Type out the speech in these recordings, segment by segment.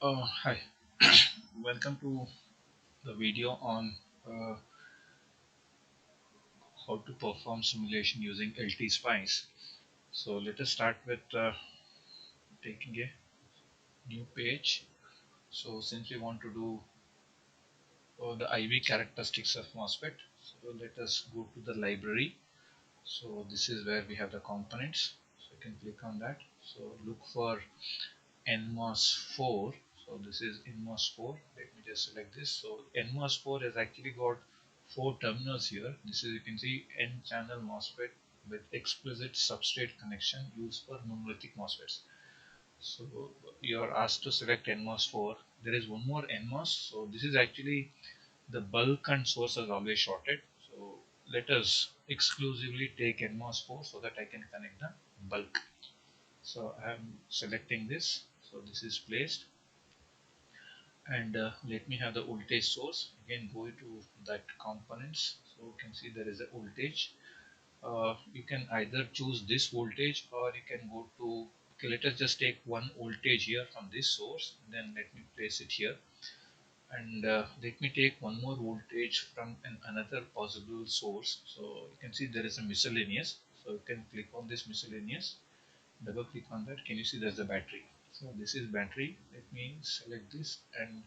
Hi, welcome to the video on uh, how to perform simulation using LTSPICE. So let us start with taking a new page. So since we want to do the IV characteristics of MOSFET, so let us go to the library. So this is where we have the components. So you can click on that. So look for NMOS4. So this is NMOS4. Let me just select this. So NMOS4 has actually got four terminals here. This is, you can see, N channel MOSFET with explicit substrate connection used for monolithic MOSFETs. So you are asked to select NMOS4. There is one more NMOS. So this is actually the bulk and source is always shorted. So let us exclusively take NMOS4 so that I can connect the bulk. So I am selecting this. So this is placed, and let me have the voltage source. Again, go to that components. So you can see there is a voltage. You can either choose this voltage, or you can go to, okay, let us just take one voltage here from this source. Then let me place it here, and let me take one more voltage from another possible source. So you can see there is a miscellaneous. So you can click on this miscellaneous, double click on that. Can you see there's a battery? So this is battery. Let me select this and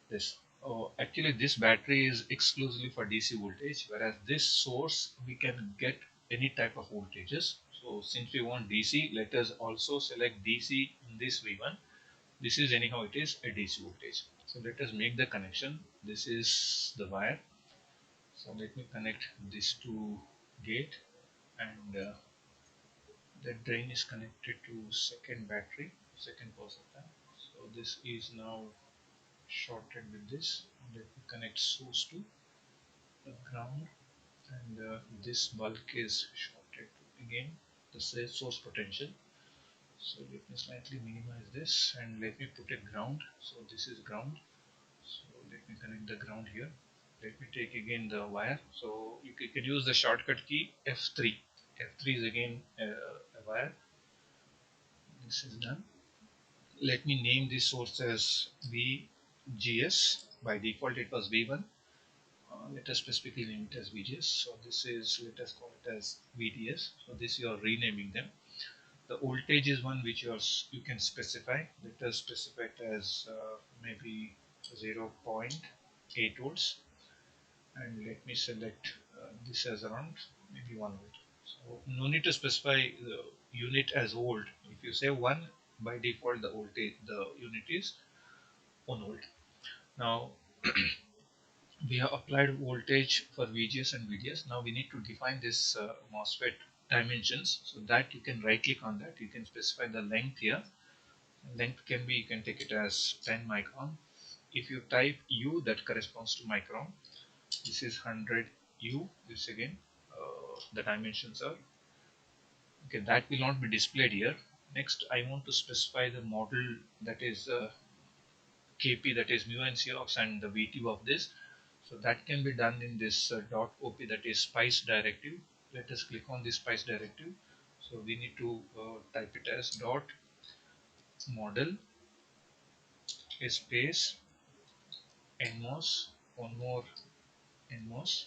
this. Oh, actually this battery is exclusively for DC voltage, whereas this source we can get any type of voltages. So since we want DC, let us also select DC in this V1. This is, anyhow, it is a DC voltage. So let us make the connection. This is the wire. So let me connect this to gate, and the drain is connected to second battery, second positive. So this is now shorted with this. Let me connect source to the ground, and this bulk is shorted to, again, the source potential. So let me slightly minimize this, and let me put a ground. So this is ground. So let me connect the ground here. Let me take again the wire. So you can use the shortcut key F3. F3 is again a wire. This is done. Let me name this source as VGS. By default it was V1. Let us specifically name it as VGS. So this is, let us call it as VDS. So this you are renaming them. The voltage is one which you can specify. Let us specify it as maybe 0.8 volts, and let me select this as around maybe 1 volt. So no need to specify the unit as volt. If you say 1, by default the voltage, the unit is 1 volt. Now we have applied voltage for VGS and VDS. Now we need to define this MOSFET dimensions. So that you can right click on that. You can specify the length here. Length can be, you can take it as 10 micron. If you type U, that corresponds to micron. This is 100 U. This again, the dimensions are, okay, that will not be displayed here. Next, I want to specify the model, that is KP, that is mu and Xerox, and the VT of this. So that can be done in this .op, that is SPICE directive. Let us click on this SPICE directive. So we need to type it as dot model space NMOS, one more NMOS,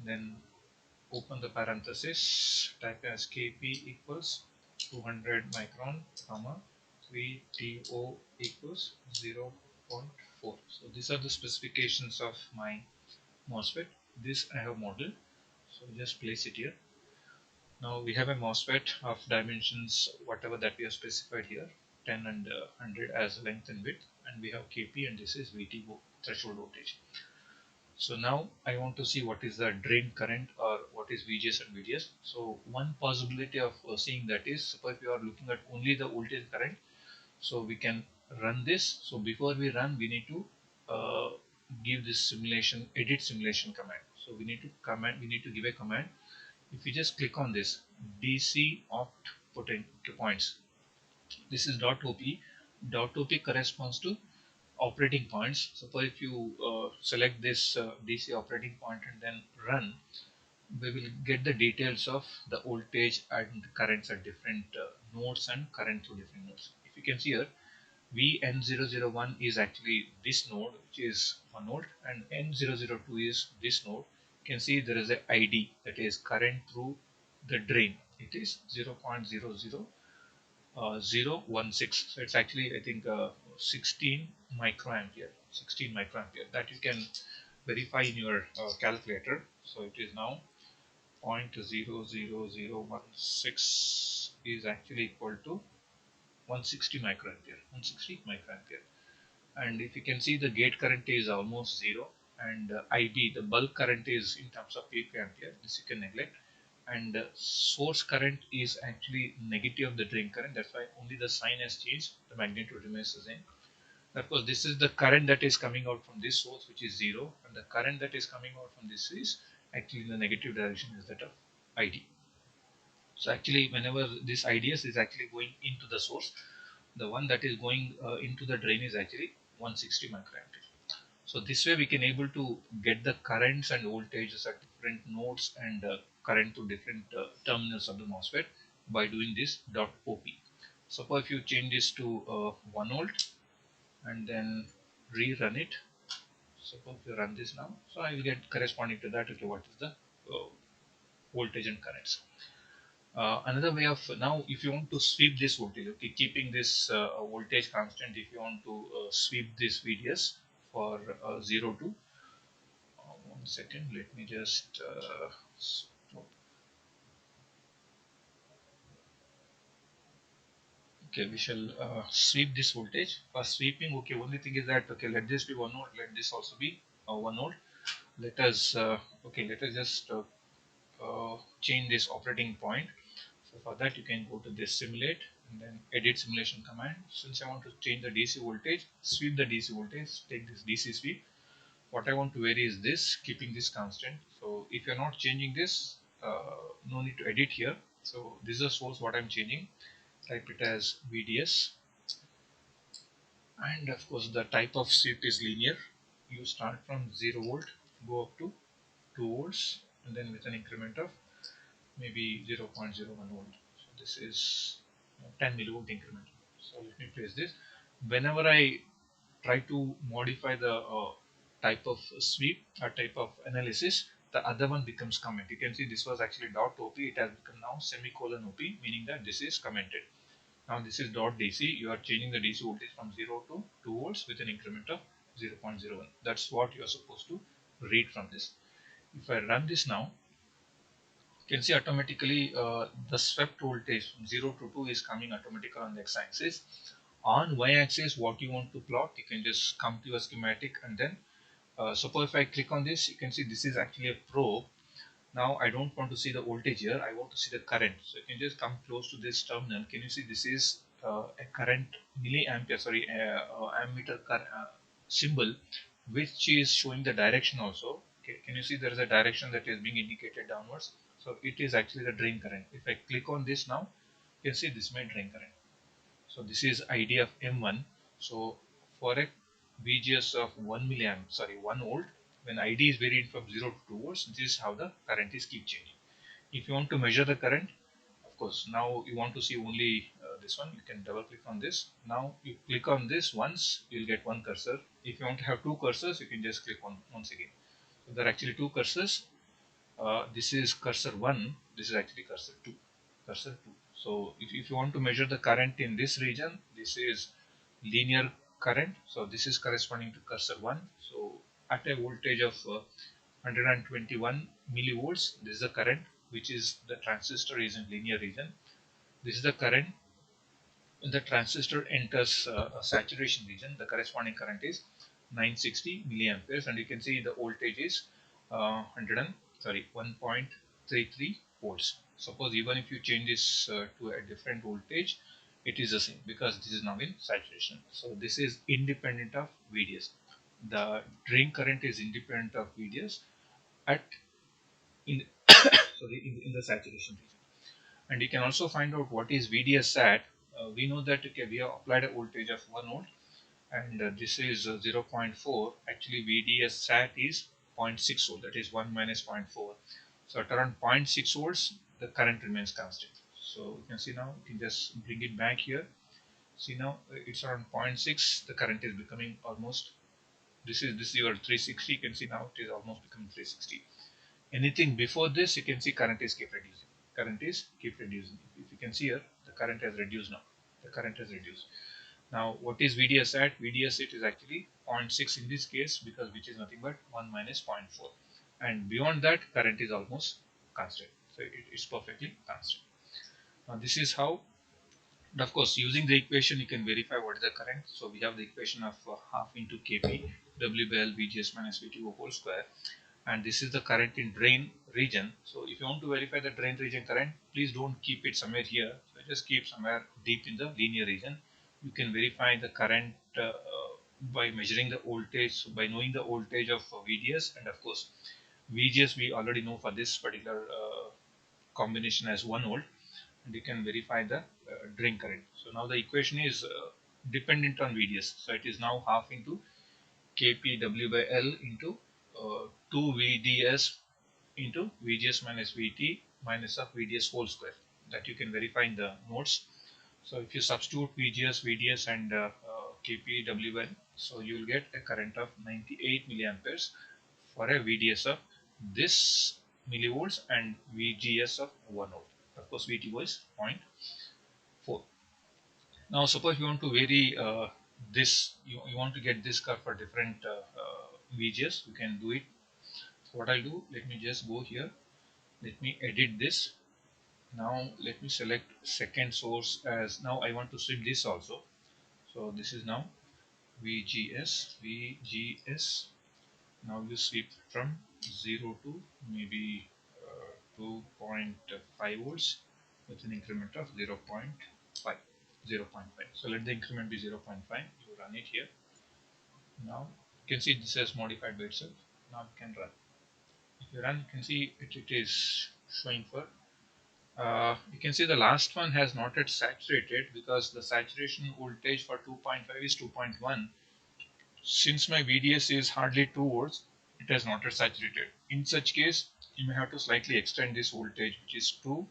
then open the parenthesis, type as Kp equals 200 micron, comma, VTO equals 0.4. So these are the specifications of my MOSFET. This I have modeled, so just place it here. Now we have a MOSFET of dimensions whatever that we have specified here, 10 and 100 as length and width, and we have Kp, and this is VTO, threshold voltage. So now I want to see what is the drain current, or what is VGS and VDS. So one possibility of seeing that is, suppose we are looking at only the voltage current, so we can run this. So before we run, we need to uh, give this simulation, edit simulation command. So we need to give a command. If you just click on this DC opt points, this is .op. .op corresponds to operating points. Suppose if you select this DC operating point and then run, we will get the details of the voltage and currents at different nodes and current through different nodes. If you can see here VN001 is actually this node, which is 1 volt, and N002 is this node. You can see there is a ID, that is current through the drain. It is 0.00016. So it's actually, I think, 16 microampere. 16 microampere. That you can verify in your calculator. So it is now 0.00016 is actually equal to 160 microampere. 160 microampere. And if you can see, the gate current is almost zero, and IB, the bulk current, is in terms of picoampere. This you can neglect. And source current is actually negative of the drain current. That's why only the sign has changed. The magnitude remains the same. Of course, this is the current that is coming out from this source, which is zero, and the current that is coming out from this is actually in the negative direction, is that of ID. So actually, whenever this IDS is actually going into the source, the one that is going into the drain is actually 160 microampere. So this way we can able to get the currents and voltages at different nodes and current to different terminals of the MOSFET by doing this .op. Suppose if you change this to 1 volt and then rerun it. Suppose you run this now, so I will get corresponding to that. Okay, what is the voltage and currents? Another way of, now if you want to sweep this voltage, okay, keeping this voltage constant, if you want to sweep this VDS for 0 to 1 second, let me just stop. Okay, we shall sweep this voltage. For sweeping, okay, only thing is that, okay, let this be 1 volt, let this also be 1 volt. Let us okay, let us just change this operating point. So for that, you can go to this simulate and then edit simulation command. Since I want to change the DC voltage, sweep the DC voltage, take this DC sweep. What I want to vary is this, keeping this constant. So if you're not changing this, no need to edit here. So this is the source what I'm changing. Type it as VDS, and of course the type of sweep is linear. You start from 0 volt, go up to 2 volts, and then with an increment of maybe 0.01 volt. So this is 10 millivolt increment. So let me place this. Whenever I try to modify the type of sweep or type of analysis, the other one becomes comment. You can see this was actually .op, it has become now semicolon op, meaning that this is commented. Now this is .dc, you are changing the DC voltage from 0 to 2 volts with an increment of 0.01. That's what you are supposed to read from this. If I run this now, you can see automatically the swept voltage from 0 to 2 is coming automatically on the x-axis. On y-axis, what you want to plot, you can just come to your schematic, and then suppose if I click on this, you can see this is actually a probe. Now I don't want to see the voltage here, I want to see the current. So you can just come close to this terminal. Can you see this is a current milliampere, sorry, ammeter symbol, which is showing the direction also. Okay, can you see there is a direction that is being indicated downwards? So it is actually the drain current. If I click on this now, you can see this is my drain current. So this is ID of M1. So for a VGS of 1 milliamp, sorry, 1 volt, when ID is varied from 0 to 2 volts, this is how the current is keep changing. If you want to measure the current, of course, now you want to see only this one, you can double click on this. Now you click on this once, you will get one cursor. If you want to have two cursors, you can just click on once again. So there are actually two cursors. This is cursor 1, this is actually cursor 2. Cursor 2. So if you want to measure the current in this region, this is linear current. So this is corresponding to cursor 1. So at a voltage of 121 millivolts, this is the current, which is the transistor is in linear region. This is the current when the transistor enters a saturation region. The corresponding current is 960 milliamperes, and you can see the voltage is 1.33 volts. Suppose even if you change this to a different voltage, it is the same because this is now in saturation. So this is independent of VDS. The drain current is independent of VDS at in sorry in the saturation region. And you can also find out what is VDS sat. We know that, okay, we have applied a voltage of 1 volt, and this is 0.4. Actually VDS sat is 0.6 volt, that is 1 minus 0.4. So at around 0.6 volts the current remains constant. So you can see now, you can just bring it back here. See now it's around 0.6. The current is becoming almost, this is your 360. You can see now it is almost becoming 360. Anything before this, you can see current is keep reducing. Current is keep reducing. If you can see here, the current has reduced now. The current has reduced. Now, what is VDS at? VDS it is actually zero point 0.6 in this case, because which is nothing but 1 minus 0.4. And beyond that, current is almost constant. So it's perfectly constant. Now, this is how. And of course, using the equation, you can verify what is the current. So we have the equation of half into Kp W by L VGS minus VT whole square, and this is the current in drain region. So if you want to verify the drain region current, please don't keep it somewhere here. So just keep somewhere deep in the linear region. You can verify the current by measuring the voltage, so by knowing the voltage of VDS, and of course VGS we already know for this particular combination as 1 volt, and you can verify the drain current. So now the equation is dependent on VDS. So it is now half into Kp W by L into 2 VDS into VGS minus VT minus of VDS whole square, that you can verify in the notes. So if you substitute VGS, VDS and Kp W by L, so you will get a current of 98 milliamperes for a VDS of this millivolts and VGS of 1 volt. Of course, VT was 0.4. Now, suppose you want to vary this, you want to get this curve for different VGS, you can do it. So what I'll do, let me just go here, let me edit this. Now let me select second source as, now I want to switch this also. So this is now VGS. Now you sweep from 0 to maybe 2.5 volts with an increment of 0.5. So let the increment be 0.5. You run it here. Now you can see this has modified by itself. Now you can run. If you run, you can see it is showing for. You can see the last one has not yet saturated, because the saturation voltage for 2.5 is 2.1. Since my VDS is hardly 2 volts, it has not yet saturated. In such case, you may have to slightly extend this voltage, which is 2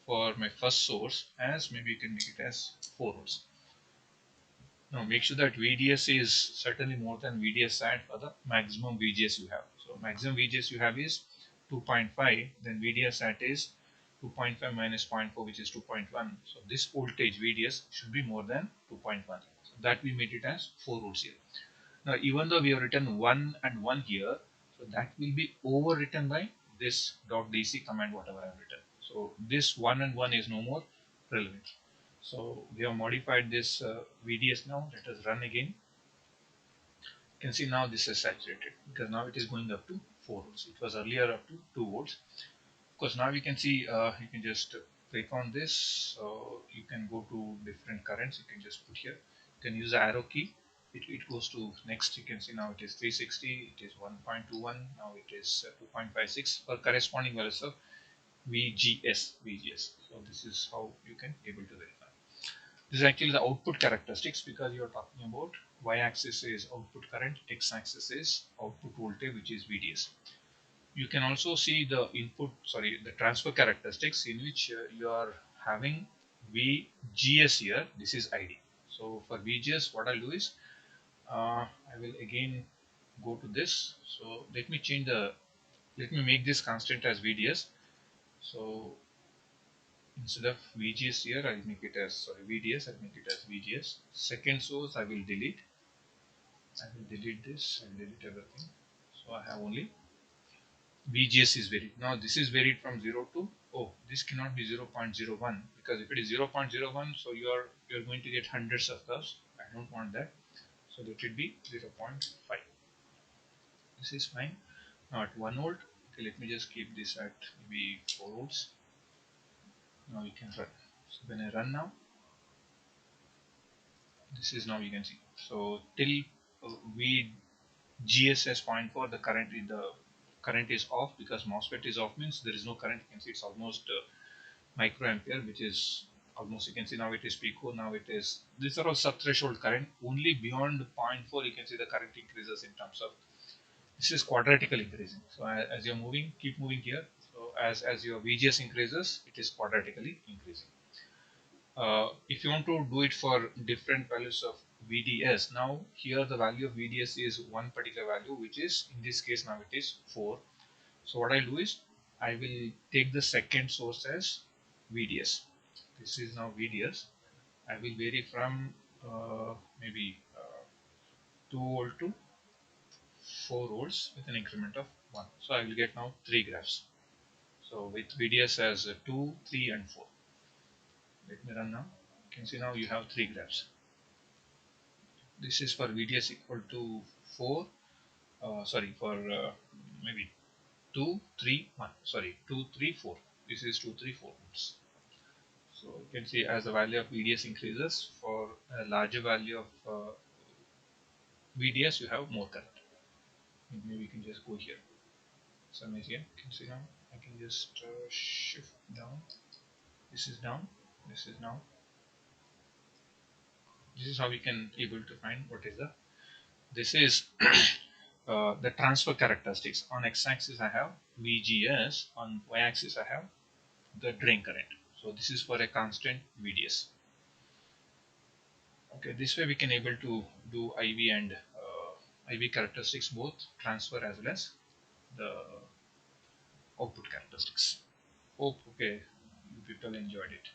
for my first source, as maybe you can make it as 4 volts. Now make sure that VDS is certainly more than VDS sat for the maximum VGS you have. So maximum VGS you have is 2.5, then VDS sat is 2.5 minus 0.4, which is 2.1. So this voltage VDS should be more than 2.1. So that we made it as 4 volts here. Now even though we have written 1 and 1 here, so that will be overwritten by this .dc command whatever I have written. So this 1 and 1 is no more relevant. So we have modified this VDS now. Let us run again. You can see now this is saturated, because now it is going up to 4 volts. It was earlier up to 2 volts. Of course, now you can see, you can just click on this. So you can go to different currents. You can just put here. You can use the arrow key. It goes to next. You can see now it is 360. It is 1.21. Now it is 2.56 for corresponding values of VGS. So this is how you can able to verify. This is actually the output characteristics, because you are talking about y-axis is output current, x-axis is output voltage, which is VDS. You can also see the the transfer characteristics, in which you are having VGS here. This is ID. So for VGS, what I'll do is I will again go to this. So let me make this constant as VDS. So instead of VGS here, I'll make it as VDS. I'll make it as VGS. Second source, I will delete. I will delete this and delete everything. So I have only VGS is varied. Now this is varied from 0 to, oh, this cannot be 0.01, because if it is 0.01, so you're going to get hundreds of curves. I don't want that. So let it be 0.5. This is fine. Now at 1 volt, okay, let me just keep this at maybe 4 volts. Now we can run. So when I run now, this is now you can see. So till VGS as 0.4, the current is off, because MOSFET is off, means there is no current. You can see it's almost microampere, which is almost, you can see now it is pico. Now it is, these are all sub-threshold current. Only beyond 0.4 you can see the current increases in terms of, this is quadratically increasing. So as you're moving, keep moving here. So as your VGS increases, it is quadratically increasing. If you want to do it for different values of VDS, now here the value of VDS is one particular value, which is in this case now it is 4. So what I'll do is I will take the second source as VDS. This is now VDS. I will vary from maybe 2 volt to 4 volts with an increment of 1. So I will get now 3 graphs. So with VDS as 2, 3 and 4. Let me run now. You can see now you have 3 graphs. This is for VDS equal to 4, sorry, for maybe 2, 3, 1, sorry, 2, 3, 4. This is 2, 3, 4 volts. So you can see as the value of VDS increases, for a larger value of VDS you have more current. Maybe we can just go here. So here you can see now I can just shift down. This is down, this is now. This is how we can able to find what is the, this is the transfer characteristics. On x-axis I have VGS, on y-axis I have the drain current. So this is for a constant VDS. Okay, this way we can able to do IV and IV characteristics, both transfer as well as the output characteristics. Hope okay, you people enjoyed it.